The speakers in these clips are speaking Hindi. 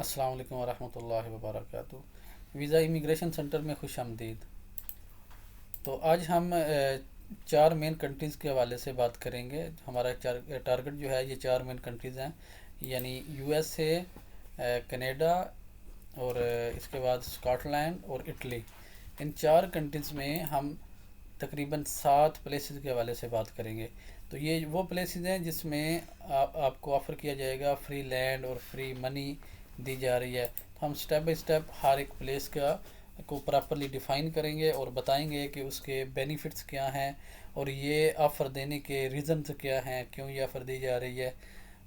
अस्सलाम वालेकुम वरहमतुल्लाहि वबरकातुहू। वीज़ा इमिग्रेशन सेंटर में खुश आमदीद। तो आज हम चार मेन कंट्रीज़ के हवाले से बात करेंगे। हमारा चार टारगेट जो है, ये चार मेन कंट्रीज़ हैं, यानी यूएसए, कनाडा और इसके बाद स्कॉटलैंड और इटली। इन चार कंट्रीज़ में हम तकरीबन 7 प्लेसेस के हवाले से बात करेंगे। तो ये वो प्लेसेस हैं जिसमें आपको ऑफ़र किया जाएगा फ्री लैंड और फ्री मनी दी जा रही है। तो हम स्टेप बाय स्टेप हर एक प्लेस का को प्रॉपरली डिफ़ाइन करेंगे और बताएंगे कि उसके बेनिफिट्स क्या हैं और ये ऑफ़र देने के रीज़न्स क्या हैं, क्यों ये ऑफ़र दी जा रही है।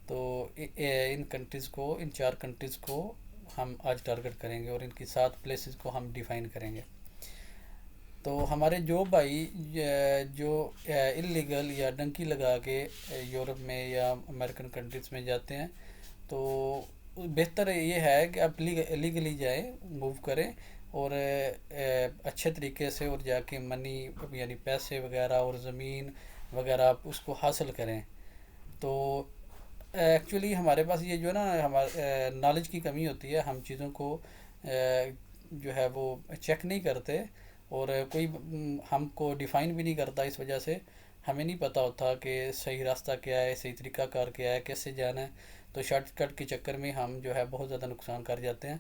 तो इन कंट्रीज़ को, इन चार कंट्रीज़ को हम आज टारगेट करेंगे और इनकी 7 प्लेसेस को हम डिफ़ाइन करेंगे। तो हमारे जो भाई जो इलीगल या डंकी लगा के यूरोप में या अमेरिकन कंट्रीज़ में जाते हैं, तो बेहतर ये है कि आप लीगली जाएं, मूव करें और अच्छे तरीके से और जाके मनी यानी पैसे वगैरह और ज़मीन वगैरह आप उसको हासिल करें। तो एक्चुअली हमारे पास ये जो है ना, हमारे नॉलेज की कमी होती है। हम चीज़ों को जो है वो चेक नहीं करते और कोई हमको डिफ़ाइन भी नहीं करता। इस वजह से हमें नहीं पता होता कि सही रास्ता क्या है, सही तरीका कार क्या है, कैसे जाना है। तो शॉर्टकट के चक्कर में हम जो है बहुत ज़्यादा नुकसान कर जाते हैं।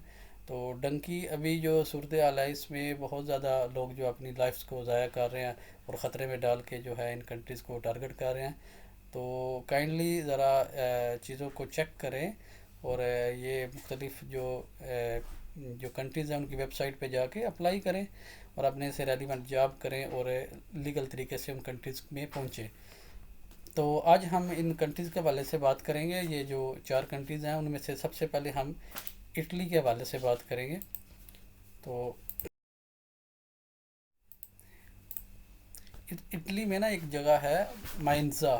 तो डंकी अभी जो सूरत हाल है, इसमें बहुत ज़्यादा लोग जो अपनी लाइफ्स को ज़ाया कर रहे हैं और ख़तरे में डाल के जो है इन कंट्रीज़ को टारगेट कर रहे हैं। तो काइंडली ज़रा चीज़ों को चेक करें और ये मुख्तलिफ़ जो कंट्रीज़ हैं उनकी वेबसाइट पे जाके अप्लाई करें और अपने से रेलिवेंट जॉब करें और लीगल तरीके से उन कंट्रीज़ में पहुँचें। तो आज हम इन कंट्रीज़ के हवाले से बात करेंगे। ये जो चार कंट्रीज़ हैं उनमें से सबसे पहले हम इटली के हवाले से बात करेंगे। तो इटली में ना एक जगह है माइंज़ा।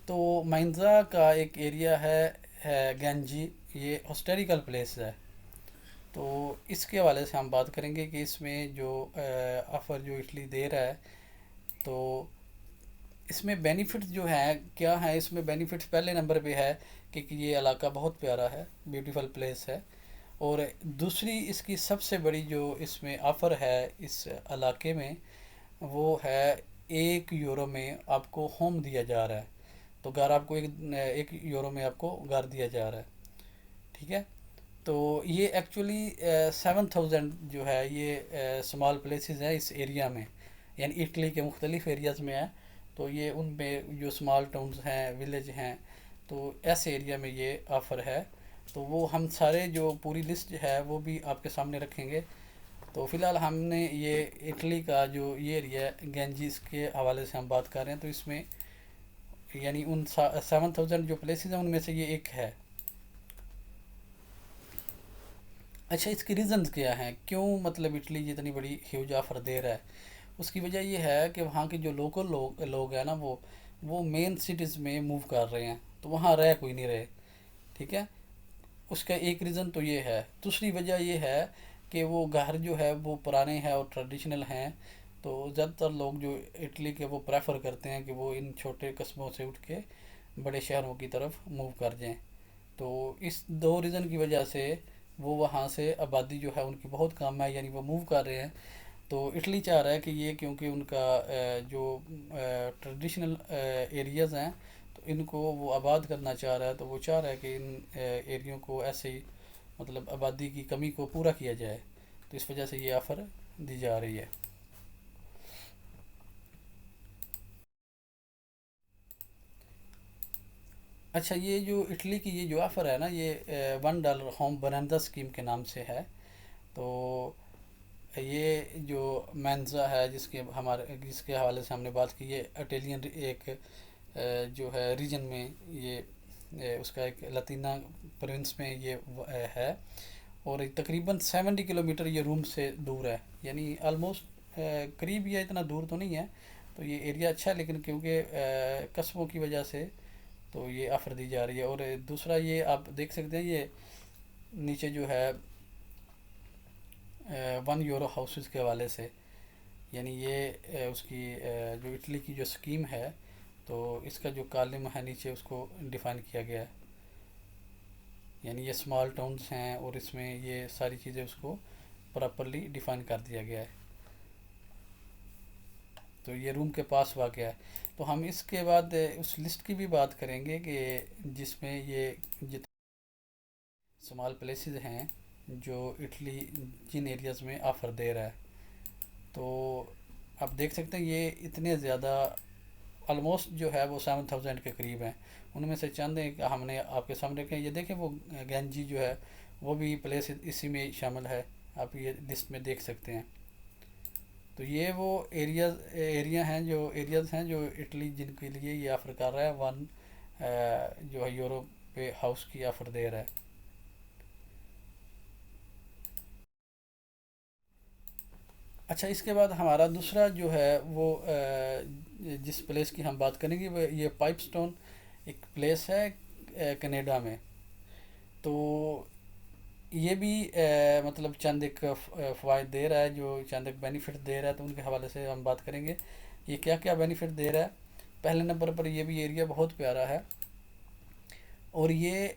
तो माइंज़ा का एक एरिया है गंजी। ये हिस्टोरिकल प्लेस है। तो इसके हवाले से हम बात करेंगे कि इसमें जो ऑफ़र जो इटली दे रहा है, तो इसमें बेनिफिट्स जो हैं क्या हैं। इसमें बेनिफिट्स पहले नंबर पे है कि ये इलाका बहुत प्यारा है, ब्यूटीफुल प्लेस है। और दूसरी इसकी सबसे बड़ी जो इसमें ऑफ़र है इस इलाके में, वो है 1 यूरो में आपको होम दिया जा रहा है। तो घर आपको 1 यूरो में आपको घर दिया जा रहा है। ठीक है। तो ये एक्चुअली 7,000 जो है ये स्मॉल प्लेसेस हैं इस एरिया में, यानी इटली के मुख्तलिफ एरियाज़ में है। तो ये उनमें जो स्मॉल टाउन्स हैं, विलेज हैं, तो ऐसे एरिया में ये ऑफ़र है। तो वो हम सारे जो पूरी लिस्ट है वो भी आपके सामने रखेंगे। तो फ़िलहाल हमने ये इटली का जो ये एरिया है गैंजीस के हवाले से हम बात कर रहे हैं। तो इसमें यानी उन 7,000 जो प्लेसेस हैं उनमें से ये एक है। अच्छा, इसके रीज़न्स क्या हैं, क्यों मतलब इटली जितनी बड़ी ह्यूज ऑफर दे रहा है। उसकी वजह ये है कि वहाँ के जो लोकल लोग हैं ना, वो मेन सिटीज़ में मूव कर रहे हैं, तो वहाँ रह कोई नहीं रहे। ठीक है। उसका एक रीज़न तो ये है। दूसरी वजह ये है कि वो घर जो है वो पुराने हैं और ट्रेडिशनल हैं। तो ज़्यादातर लोग जो इटली के वो प्रेफर करते हैं कि वो इन छोटे कस्बों से उठ के बड़े शहरों की तरफ मूव कर जाएं। तो इस दो रीज़न की वजह से वो वहाँ से आबादी जो है उनकी बहुत कम है, यानी वो मूव कर रहे हैं। तो इटली चाह रहा है कि ये, क्योंकि उनका जो ट्रेडिशनल एरियाज़ हैं, तो इनको वो आबाद करना चाह रहा है। तो वो चाह रहा है कि इन एरियो को ऐसे ही मतलब आबादी की कमी को पूरा किया जाए। तो इस वजह से ये ऑफ़र दी जा रही है। अच्छा, ये जो इटली की ये जो ऑफ़र है ना, ये $1 होम बनांदा स्कीम के नाम से है। तो ये जो मेंज़ा है, जिसके हवाले से हमने बात की, ये इटालियन एक जो है रीजन में ये उसका एक लतीना प्रोविंस में ये है। और तकरीबन 70 किलोमीटर ये रूम से दूर है, यानी आलमोस्ट करीब या इतना दूर तो नहीं है। तो ये एरिया अच्छा है, लेकिन क्योंकि कस्बों की वजह से तो ये ऑफ़र दी जा रही है। और दूसरा ये आप देख सकते हैं, ये नीचे जो है 1 यूरो हाउसेस के हवाले से, यानी ये उसकी जो इटली की जो स्कीम है, तो इसका जो कॉलम है नीचे उसको डिफ़ाइन किया गया है। यानी ये स्मॉल टाउन्स हैं और इसमें ये सारी चीज़ें उसको प्रॉपरली डिफाइन कर दिया गया है। तो ये रूम के पास वाक़ है। तो हम इसके बाद उस लिस्ट की भी बात करेंगे कि जिसमें ये जितने स्मॉल प्लेसेस हैं जो इटली जिन एरियाज़ में ऑफ़र दे रहा है। तो आप देख सकते हैं ये इतने ज़्यादा ऑलमोस्ट जो है वो 7,000 के करीब हैं। उनमें से चंद एक हमने आपके सामने रखे हैं। ये देखें वो गंजी जो है वो भी प्लेस इसी में शामिल है, आप ये लिस्ट में देख सकते हैं। तो ये वो एरियाज़ हैं जो इटली जिनके लिए ये ऑफ़र कर रहा है, वन जो है यूरो पे हाउस की ऑफ़र दे रहा है। अच्छा, इसके बाद हमारा दूसरा जो है वो जिस प्लेस की हम बात करेंगे वो ये पाइपस्टोन एक प्लेस है कनाडा में। तो ये भी मतलब चंद एक फ़वाद दे रहा है, जो चंद एक बेनिफिट दे रहा है, तो उनके हवाले से हम बात करेंगे ये क्या क्या बेनिफिट दे रहा है। पहले नंबर पर ये भी एरिया बहुत प्यारा है और ये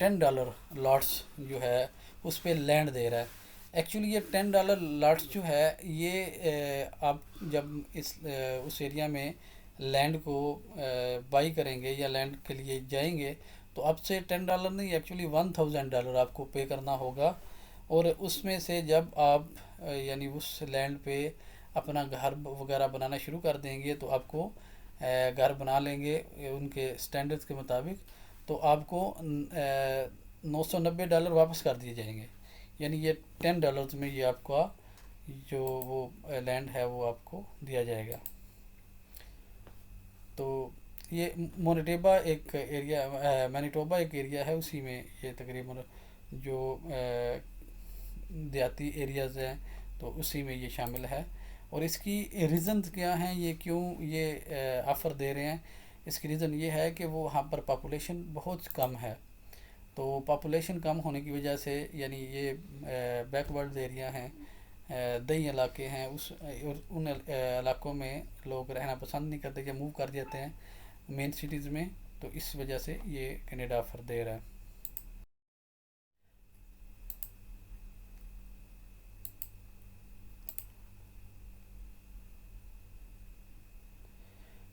$10 लॉट्स जो है उस पर लैंड दे रहा है। एक्चुअली ये $10 लॉट्स जो है ये आप जब उस एरिया में लैंड को बाई करेंगे या लैंड के लिए जाएंगे तो आपसे $10 नहीं, एक्चुअली $1,000 आपको पे करना होगा। और उसमें से जब आप यानी उस लैंड पे अपना घर वगैरह बनाना शुरू कर देंगे तो आपको घर बना लेंगे उनके स्टैंडर्ड्स के मुताबिक, तो आपको $990 वापस कर दिए जाएंगे। यानी ये $10 में ये आपका जो वो लैंड है वो आपको दिया जाएगा। तो ये मोनिटेबा एक एरिया मैनिटोबा एक एरिया है, उसी में ये तकरीबन जो देहाती एरियाज़ हैं तो उसी में ये शामिल है। और इसकी रीज़न्स क्या हैं, ये क्यों ये ऑफ़र दे रहे हैं। इसकी रीज़न ये है कि वो वहाँ पर पॉपुलेशन बहुत कम है। तो पॉपुलेशन कम होने की वजह से यानी ये बैकवर्ड एरिया हैं, दही इलाके हैं, उन इलाकों में लोग रहना पसंद नहीं करते या मूव कर जाते हैं मेन सिटीज़ में। तो इस वजह से ये कनाडा ऑफ़र दे रहा है।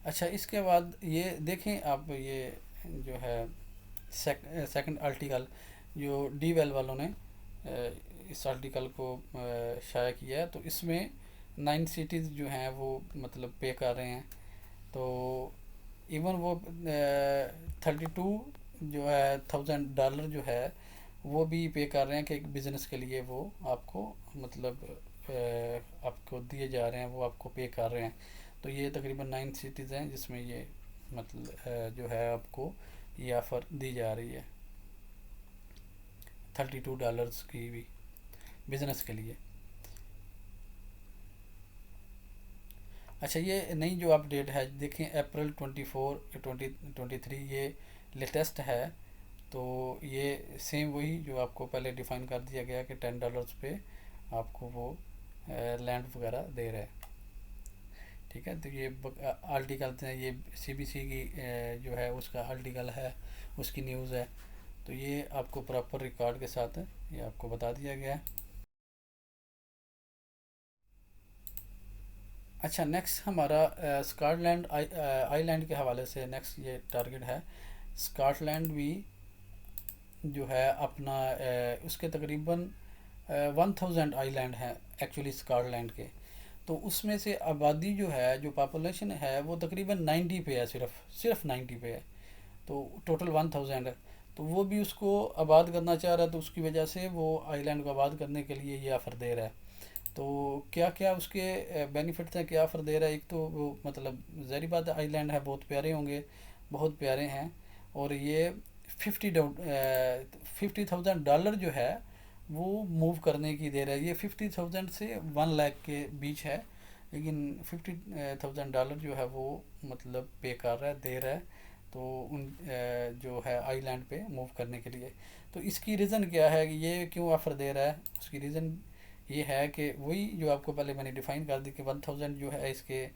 अच्छा, इसके बाद ये देखें आप, ये जो है सेकंड आर्टिकल जो डी वेल वालों ने इस आर्टिकल को शाया किया है, तो इसमें 9 सिटीज़ जो हैं वो मतलब पे कर रहे हैं। तो इवन वो 32 जो है $1,000 जो है वो भी पे कर रहे हैं कि एक बिज़नेस के लिए वो आपको मतलब आपको दिए जा रहे हैं, वो आपको पे कर रहे हैं। तो ये तकरीबन 9 सिटीज़ हैं जिसमें ये मतलब जो है आपको ये ऑफ़र दी जा रही है $32 की भी बिज़नेस के लिए। अच्छा, ये नई जो अपडेट है देखें अप्रैल 24 2023 ये लेटेस्ट है। तो ये सेम वही जो आपको पहले डिफ़ाइन कर दिया गया कि $10 पे आपको वो लैंड वगैरह दे रहा है। ठीक है, तो ये आर्टिकल ये सीबीसी की जो है उसका आर्टिकल है, उसकी न्यूज़ है। तो ये आपको प्रॉपर रिकॉर्ड के साथ ये आपको बता दिया गया है। अच्छा, नेक्स्ट हमारा स्कॉटलैंड आइलैंड के हवाले से नेक्स्ट ये टारगेट है। स्कॉटलैंड भी जो है अपना उसके तकरीबन 1,000 आइलैंड हैं एक्चुअली स्कॉटलैंड के। तो उसमें से आबादी जो है, जो पॉपुलेशन है वो तकरीबन 90 पे है, सिर्फ 90 पे है। तो टोटल 1,000 है। तो वो भी उसको आबाद करना चाह रहा है, तो उसकी वजह से वो आइलैंड को आबाद करने के लिए ये ऑफ़र दे रहा है। तो क्या क्या उसके बेनिफिट्स हैं, क्या ऑफ़र दे रहा है। एक तो वो मतलब ज़ाहिर बात है आइलैंड है, बहुत प्यारे होंगे, बहुत प्यारे हैं। और ये 50,000 जो है वो मूव करने की दे रहा है। ये 50,000 से 1 लाख के बीच है, लेकिन $50,000 जो है वो मतलब पे कर रहा है, दे रहा है। तो उन जो है आइलैंड पे मूव करने के लिए। तो इसकी रीज़न क्या है कि ये क्यों ऑफ़र दे रहा है, उसकी रीज़न ये है कि वही जो आपको पहले मैंने डिफ़ाइन कर दी कि 1,000 जो है इसके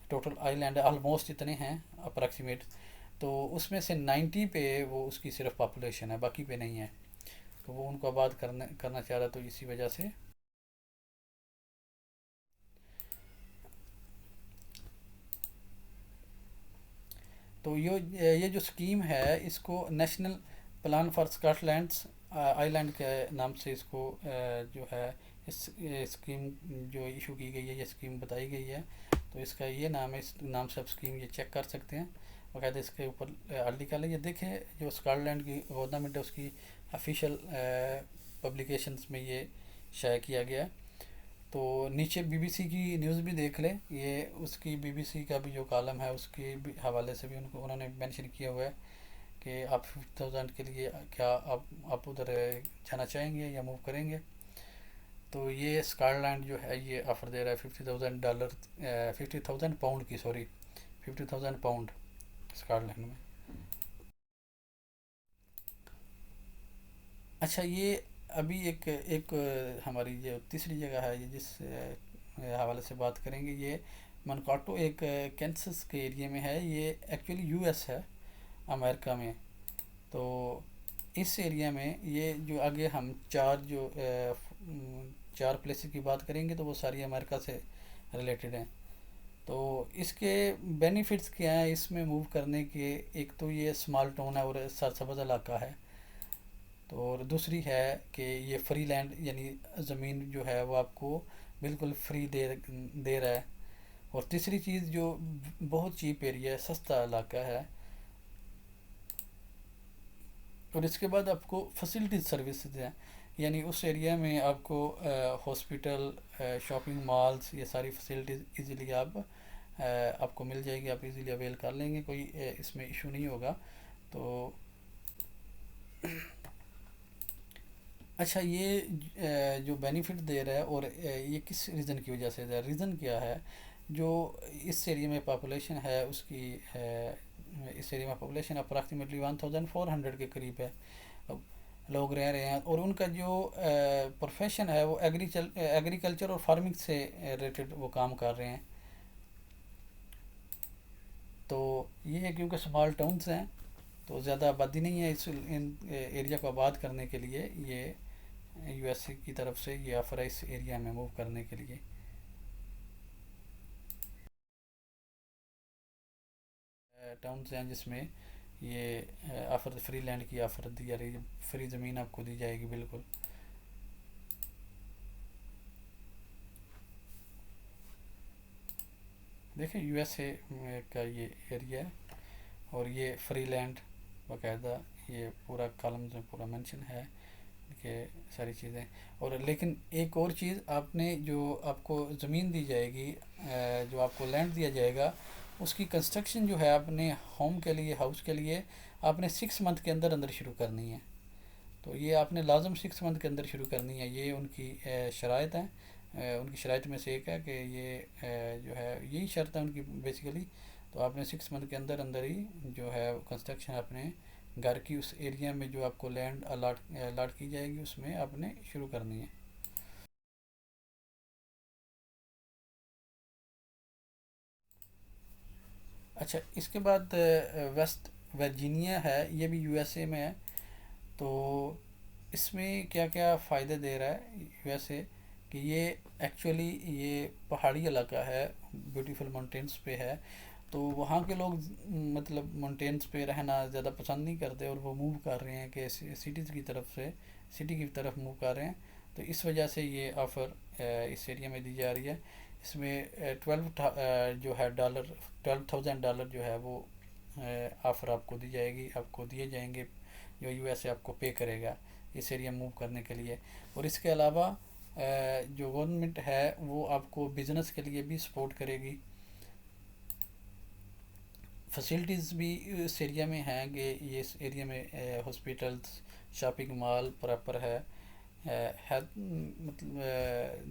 टोटल आइलैंड ऑलमोस्ट इतने हैं अप्रॉक्सीमेट। तो उसमें से 90 पे वो उसकी सिर्फ पॉपुलेशन है, बाकी पे नहीं है। तो वो उनको आबाद करना चाह रहा, तो इसी वजह से। तो ये जो स्कीम है, इसको नेशनल प्लान फॉर स्कॉटलैंड्स आइलैंड के नाम से इसको जो है इस स्कीम जो इशू की गई है, ये स्कीम बताई गई है। तो इसका ये नाम है, इस नाम से आप स्कीम ये चेक कर सकते हैं। बाकायदा इसके ऊपर आर्टिकल है, ये देखें जो स्कॉटलैंड की गवर्नमेंट है उसकी ऑफिशियल पब्लिकेशंस में ये शाया किया गया है। तो नीचे बीबीसी की न्यूज़ भी देख लें, ये उसकी बीबीसी का भी जो कॉलम है उसके भी हवाले से भी उन्होंने मेंशन किया हुआ है कि आप 50,000 के लिए क्या आप उधर जाना चाहेंगे या मूव करेंगे। तो ये स्कॉटलैंड जो है ये ऑफ़र दे रहा है $50,000, 50,000 पाउंड की, सॉरी, 50,000 पाउंड स्कॉटलैंड में। अच्छा, ये अभी एक एक हमारी जो तीसरी जगह है, ये जिस हवाले से बात करेंगे, ये मनकाटो एक कैंसस के एरिया में है। ये एक्चुअली यूएस है, अमेरिका में। तो इस एरिया में ये जो आगे हम चार प्लेसेस की बात करेंगे तो वो सारी अमेरिका से रिलेटेड हैं। तो इसके बेनिफिट्स क्या हैं इसमें मूव करने के? एक तो ये स्मॉल टाउन है और सरसब्ज़ इलाका है। तो और दूसरी है कि ये फ्री लैंड, यानी ज़मीन जो है वो आपको बिल्कुल फ्री दे रहा है। और तीसरी चीज़ जो बहुत चीप एरिया है, सस्ता इलाका है। और इसके बाद आपको फैसिलिटीज सर्विसेज हैं, यानी उस एरिया में आपको हॉस्पिटल, शॉपिंग मॉल्स, ये सारी फैसिलिटीज़ इजीली आपको मिल जाएगी, आप इजीली अवेल कर लेंगे, कोई इसमें इशू नहीं होगा। तो अच्छा, ये जो बेनिफिट दे रहा है, और ये किस रीज़न की वजह से दे रहा है? रीज़न क्या है? जो इस एरिया में पॉपुलेशन है उसकी इस एरिया में पॉपुलेशन अप्रॉक्सीमेटली 1,400 के करीब है, लोग रह रहे हैं। और उनका जो प्रोफेशन है वो एग्रीकल्चर और फार्मिंग से रिलेटेड वो काम कर रहे हैं। तो ये है, क्योंकि स्मॉल टाउन्स हैं तो ज़्यादा आबादी नहीं है, इस इन एरिया को आबाद करने के लिए ये यूएसए की तरफ से ये ऑफर है इस एरिया में मूव करने के लिए। टाउन्स हैं जिसमें ये ऑफ़र, फ्री लैंड की ऑफ़र दी जा रही है, फ्री ज़मीन आपको दी जाएगी बिल्कुल। देखिए यूएसए का ये एरिया है, और ये फ्री लैंड बाकायदा ये पूरा कॉलम में पूरा मेंशन है कि सारी चीज़ें। और लेकिन एक और चीज़, आपने जो आपको ज़मीन दी जाएगी, जो आपको लैंड दिया जाएगा, उसकी कंस्ट्रक्शन जो है आपने होम के लिए, हाउस के लिए, आपने 6 मंथ के अंदर अंदर शुरू करनी है। तो ये आपने लाजम 6 मंथ के अंदर शुरू करनी है, ये उनकी शराइत हैं। उनकी शराइत में से एक है कि ये जो है यही शर्त है उनकी बेसिकली। तो आपने 6 मंथ के अंदर अंदर ही जो है कंस्ट्रक्शन अपने घर की उस एरिया में जो आपको लैंड अलाट की जाएगी उसमें आपने शुरू करनी है। अच्छा, इसके बाद वेस्ट वर्जीनिया है, ये भी यूएसए में है। तो इसमें क्या क्या फ़ायदे दे रहा है यूएसए, कि ये एक्चुअली ये पहाड़ी इलाका है, ब्यूटीफुल माउंटेन्स पे है। तो वहाँ के लोग मतलब माउंटेन्स पे रहना ज़्यादा पसंद नहीं करते, और वो मूव कर रहे हैं कि सिटीज़ की तरफ से सिटी की तरफ मूव कर रहे हैं। तो इस वजह से ये ऑफ़र इस एरिया में दी जा रही है। इसमें 12,000 डॉलर जो है वो ऑफ़र आपको दी जाएगी, आपको दिए जाएंगे, जो यूएसए आपको पे करेगा इस एरिया मूव करने के लिए। और इसके अलावा जो गवर्नमेंट है वो आपको बिज़नेस के लिए भी सपोर्ट करेगी। फैसिलिटीज़ भी इस एरिया में हैं कि ये इस एरिया में हॉस्पिटल्स, शॉपिंग मॉल प्रॉपर है मतलब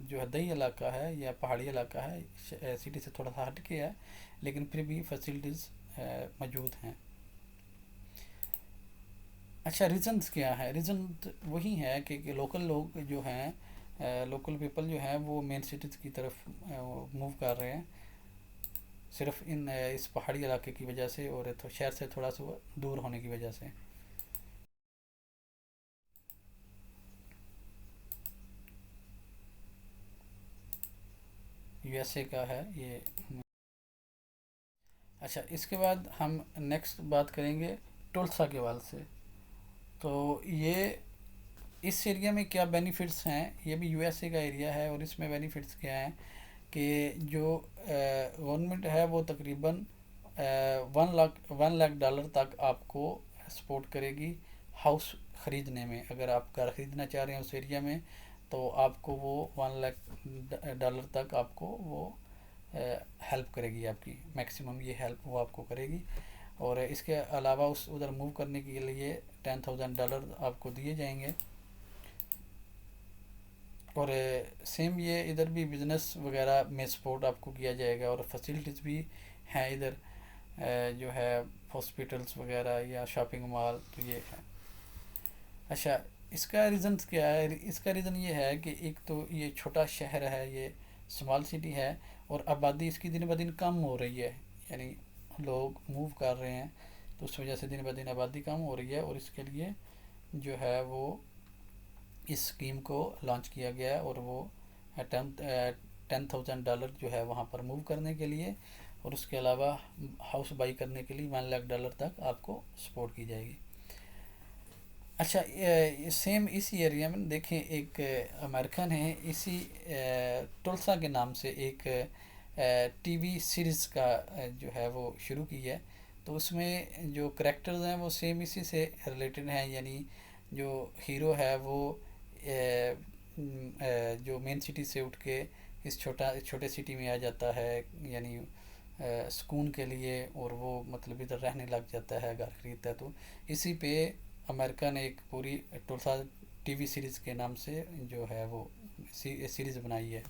जो है दही इलाका है या पहाड़ी इलाका है, सिटी से थोड़ा सा हट के है, लेकिन फिर भी फैसिलिटीज़ मौजूद हैं। अच्छा, रीज़न्स क्या है? रीज़न वही है कि लोकल लोग जो हैं, लोकल पीपल जो हैं वो मेन सिटीज़ की तरफ मूव कर रहे हैं, सिर्फ इस पहाड़ी इलाके की वजह से, और तो शहर से थोड़ा सा दूर होने की वजह से। यूएसए का है ये। अच्छा, इसके बाद हम नेक्स्ट बात करेंगे टुल्सा के वाल से। तो ये इस एरिया में क्या बेनिफिट्स हैं, ये भी यूएसए का एरिया है और इसमें बेनिफिट्स क्या हैं कि जो गवर्नमेंट है वो तकरीबन 1 लाख डॉलर तक आपको सपोर्ट करेगी हाउस ख़रीदने में। अगर आप घर ख़रीदना चाह रहे हैं उस एरिया में तो आपको वो 1 लाख डॉलर तक आपको वो हेल्प करेगी, आपकी मैक्सिमम ये हेल्प वो आपको करेगी। और इसके अलावा उस उधर मूव करने के लिए $10,000 आपको दिए जाएंगे। और सेम ये इधर भी बिज़नेस वगैरह में सपोर्ट आपको किया जाएगा और फैसिलिटीज़ भी हैं इधर, जो है हॉस्पिटल्स वगैरह या शॉपिंग मॉल, तो ये है। अच्छा, इसका रीज़न क्या है? इसका रीज़न ये है कि एक तो ये छोटा शहर है, ये स्मॉल सिटी है और आबादी इसकी दिन ब दिन कम हो रही है, यानी लोग मूव कर रहे हैं तो उस वजह से दिन ब दिन आबादी कम हो रही है। और इसके लिए जो है वो इस स्कीम को लॉन्च किया गया है और वो $10,000 जो है वहाँ पर मूव करने के लिए, और उसके अलावा हाउस बाई करने के लिए $1 लाख तक आपको सपोर्ट की जाएगी। अच्छा, सेम इसी एरिया में देखें एक अमेरिकन है, इसी टुल्सा के नाम से एक टीवी सीरीज़ का जो है वो शुरू की है। तो उसमें जो करेक्टर्स हैं वो सेम इसी से रिलेटेड हैं, यानी जो हीरो है वो जो मेन सिटी से उठ के इस छोटे सिटी में आ जाता है, यानी सुकून के लिए, और वो मतलब इधर रहने लग जाता है, घर खरीदता है। तो इसी पे अमेरिका ने एक पूरी टुल्सा टीवी सीरीज़ के नाम से जो है वो सीरीज़ बनाई है।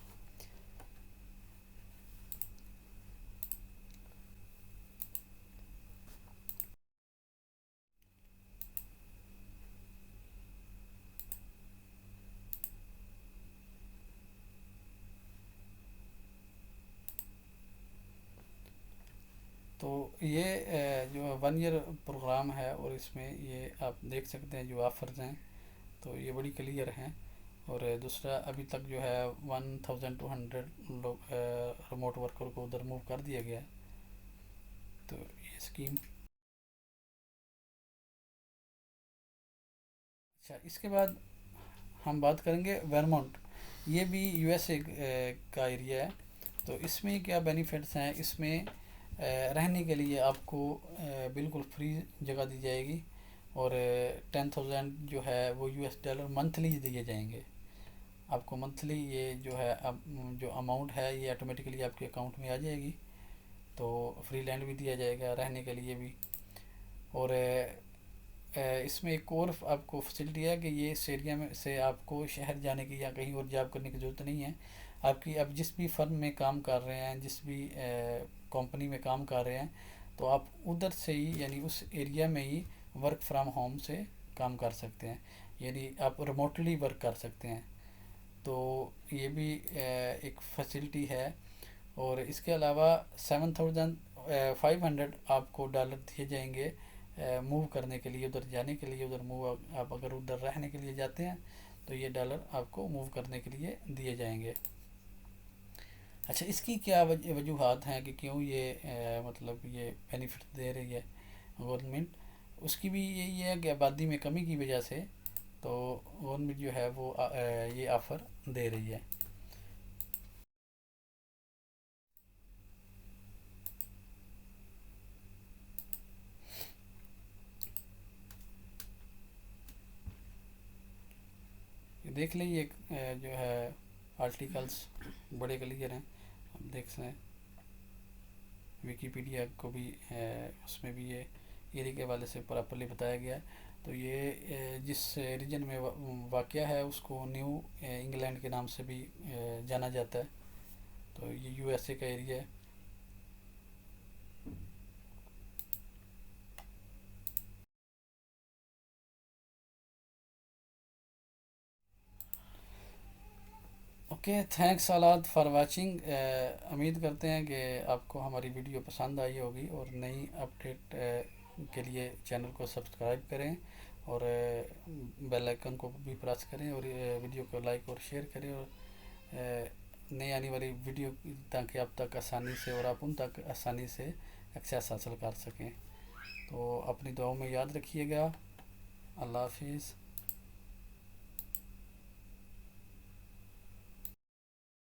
तो ये जो 1 ईयर प्रोग्राम है और इसमें ये आप देख सकते हैं जो ऑफ़र्स हैं तो ये बड़ी क्लियर हैं। और दूसरा, अभी तक जो है 1200 लोग रिमोट वर्कर को उधर मूव कर दिया गया है। तो ये स्कीम। अच्छा, इसके बाद हम बात करेंगे वर्मोंट। ये भी यूएसए का एरिया है। तो इसमें क्या बेनिफिट्स हैं, इसमें रहने के लिए आपको बिल्कुल फ्री जगह दी जाएगी और 10,000 जो है वो $US मंथली दिए जाएंगे आपको। मंथली ये जो है अब जो अमाउंट है ये ऑटोमेटिकली आपके अकाउंट में आ जाएगी। तो फ्री लैंड भी दिया जाएगा रहने के लिए भी। और इसमें एक और आपको फैसिलिटी है कि ये इस एरिया में से आपको शहर जाने की या कहीं और जॉब करने की ज़रूरत नहीं है। आपकी अब जिस भी फर्म में काम कर रहे हैं, जिस भी कंपनी में काम कर रहे हैं, तो आप उधर से ही यानी उस एरिया में ही वर्क फ्रॉम होम से काम कर सकते हैं, यानी आप रिमोटली वर्क कर सकते हैं। तो ये भी एक फैसिलिटी है। और इसके अलावा 7,500 आपको डॉलर दिए जाएंगे मूव करने के लिए, उधर जाने के लिए। उधर मूव आप अगर उधर रहने के लिए जाते हैं तो ये डॉलर आपको मूव करने के लिए दिए जाएंगे। अच्छा, इसकी क्या वजूहत हैं कि क्यों ये मतलब ये बेनिफिट दे रही है गवर्नमेंट? उसकी भी यही है कि आबादी में कमी की वजह से तो गवर्नमेंट जो है वो ये ऑफ़र दे रही है। देख लीजिए जो है आर्टिकल्स बड़े क्लियर हैं, हम देख सकते हैं। विकीपीडिया को भी उसमें भी ये एरिया के हवाले से प्रॉपरली बताया गया है। तो ये जिस रीजन में वाक़या है उसको न्यू इंग्लैंड के नाम से भी जाना जाता है। तो ये यूएसए का एरिया है। Okay, thanks a lot for watching. उम्मीद करते हैं कि आपको हमारी वीडियो पसंद आई होगी और नई अपडेट के लिए चैनल को सब्सक्राइब करें और बेल आइकन को भी प्रेस करें और वीडियो को लाइक और शेयर करें। और नई आने वाली वीडियो ताकि आप तक आसानी से और आप उन तक आसानी से एक्सेस हासिल कर सकें। तो अपनी दुआओं में याद रखिएगा। अल्लाह हाफिज़।